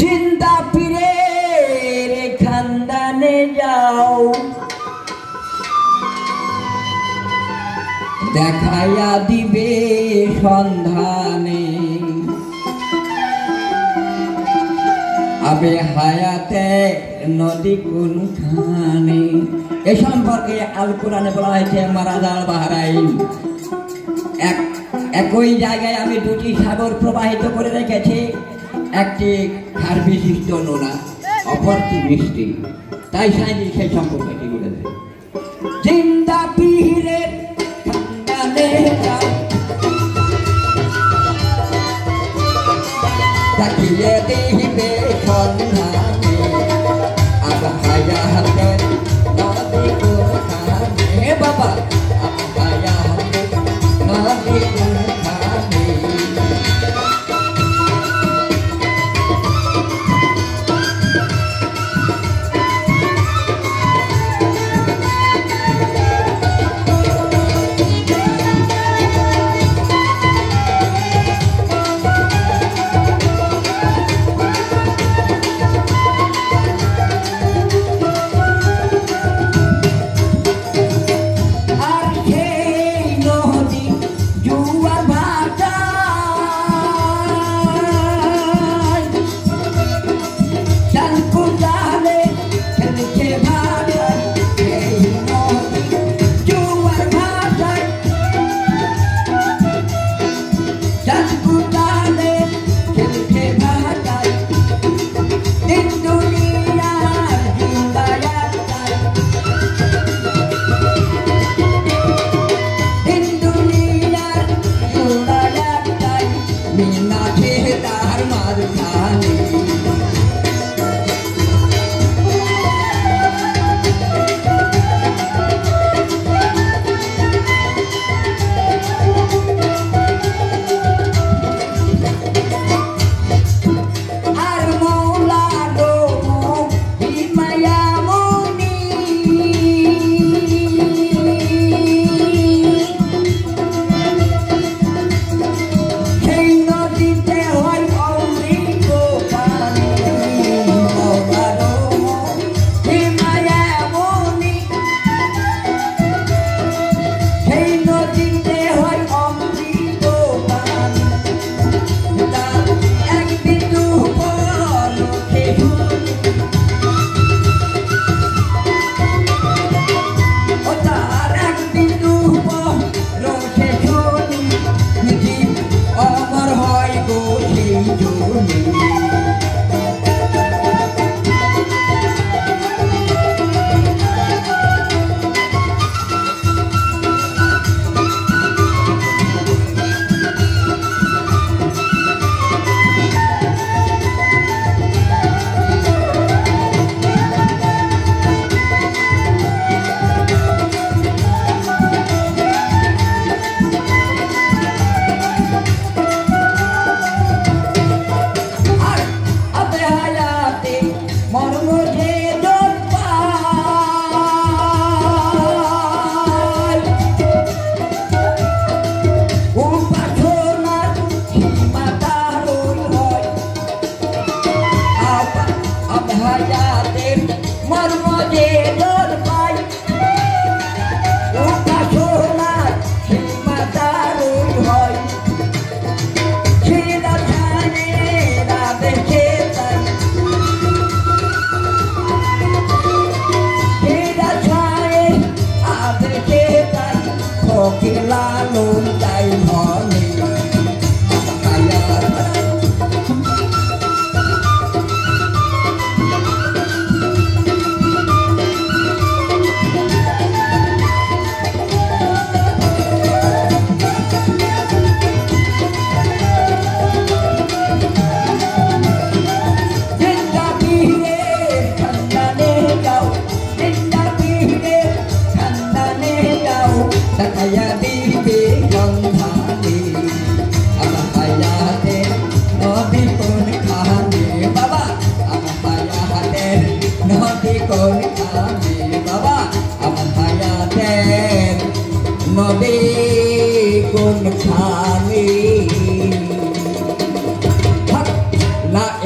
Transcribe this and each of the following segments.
জিন্দা পীরের খানদানে যাও, দেখাইয়া দিবে সন্ধানে আবে হায়াতে নদী কোনখানে। এ সম্পর্কে আল কোরআনে বলা হয়েছে মারাজাল বাহরাইন, একই জায়গায় আমি দুটি সাগর প্রবাহিত করে রেখেছি, একটি ক্ষার বিশিষ্ট নোনা, অপরটি মিষ্টি। তাই সাইদি সেই সম্পর্কটি বলে দেয় জিন্দা পীরের খানদানে যাও, দেখিয়ে দিবে সন্ধানে আব হায়াতে নদী কোনখানে। বাবা আব হায়াতে নদী কোনখানে।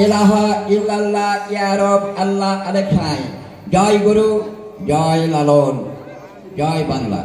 ইলাহা ইল্লাল্লাহ ইয়া রব আল্লাহ আলেক সাই। জয় গুরু, জয় লালন, জয় বাংলা।